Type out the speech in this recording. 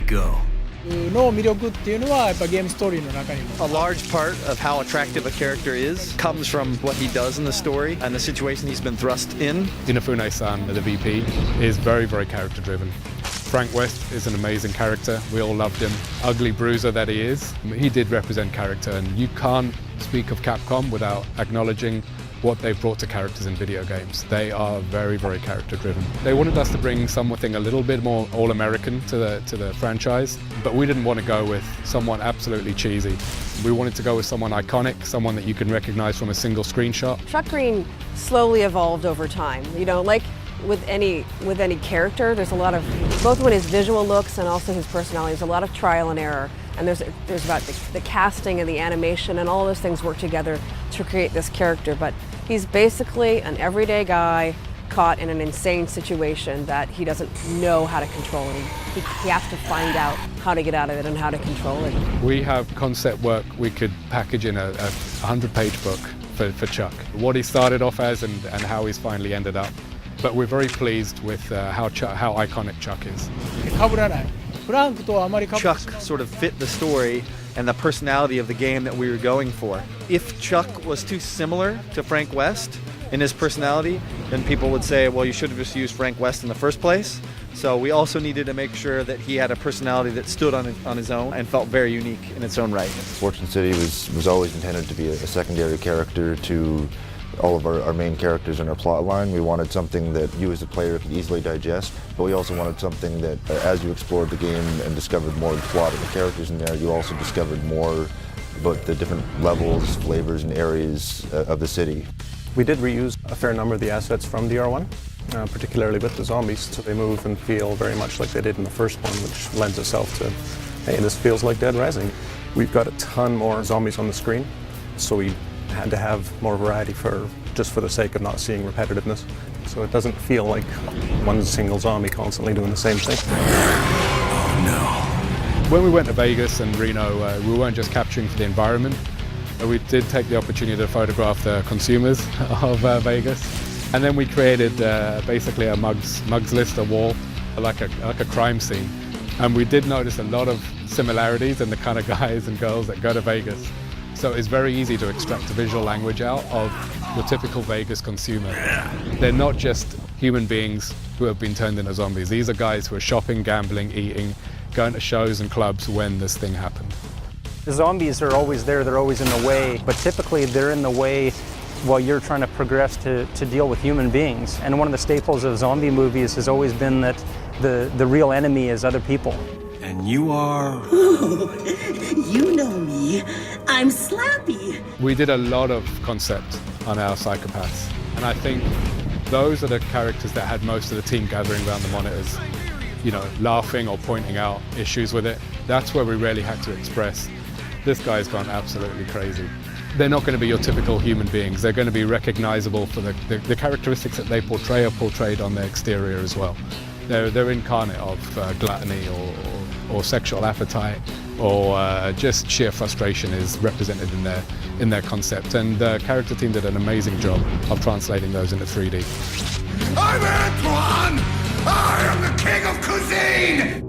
go. の魅力っていうのはやっぱゲームストーリーの中にも A large part of how attractive a character is comes from what he does in the story and the situation he's been thrust in. Inafune-san, the VP, is very, very character driven. Frank West is an amazing character. We all loved him. Ugly bruiser that he is, he did represent character, and you can't speak of Capcom without acknowledging what they've brought to characters in video games. They are very, very character driven. They wanted us to bring something a little bit more all-American to the franchise, but we didn't want to go with someone absolutely cheesy. We wanted to go with someone iconic, someone that you can recognize from a single screenshot. Chuck Green slowly evolved over time. You know, like with any character, there's a lot of, both with his visual looks and also his personality, there's a lot of trial and error. And there's about the casting and the animation and all those things work together to create this character. But he's basically an everyday guy caught in an insane situation that he doesn't know how to control. And he has to find out how to get out of it and how to control it. We have concept work we could package in a 100-page book for Chuck. What he started off as and how he's finally ended up. But we're very pleased with how iconic Chuck is. 被らないフランクとはあまり被ってしまう Chuck sort of fit the story and the personality of the game that we were going for. If Chuck was too similar to Frank West in his personality, then people would say, well, you should have just used Frank West in the first place. So we also needed to make sure that he had a personality that stood on his own and felt very unique in its own right. Fortune City was always intended to be a secondary character to all of our main characters in our plot line. We wanted something that you as a player could easily digest, but we also wanted something that as you explored the game and discovered more of the plot of the characters in there, you also discovered more about the different levels, flavors, and areas of the city. We did reuse a fair number of the assets from DR1, particularly with the zombies, so they move and feel very much like they did in the first one, which lends itself to, hey, this feels like Dead Rising. We've got a ton more zombies on the screen, so we had to have more variety just for the sake of not seeing repetitiveness. So it doesn't feel like one single zombie constantly doing the same thing. Oh no. When we went to Vegas and Reno, we weren't just capturing for the environment. We did take the opportunity to photograph the consumers of Vegas. And then we created basically a mugs list, a wall, like a crime scene. And we did notice a lot of similarities in the kind of guys and girls that go to Vegas. So it's very easy to extract a visual language out of the typical Vegas consumer. They're not just human beings who have been turned into zombies. These are guys who are shopping, gambling, eating, going to shows and clubs when this thing happened. The zombies are always there, they're always in the way, but typically they're in the way while you're trying to progress to deal with human beings. And one of the staples of zombie movies has always been that the real enemy is other people. And you are? You know me. I'm Slappy. We did a lot of concept on our psychopaths, and I think those are the characters that had most of the team gathering around the monitors, you know, laughing or pointing out issues with it. That's where we really had to express, this guy's gone absolutely crazy. They're not going to be your typical human beings. They're going to be recognizable for the characteristics that they portray are portrayed on their exterior as well. They're incarnate of gluttony or sexual appetite, or just sheer frustration is represented in their concept. And the character team did an amazing job of translating those into 3D. I'm Antoine! I am the king of cuisine!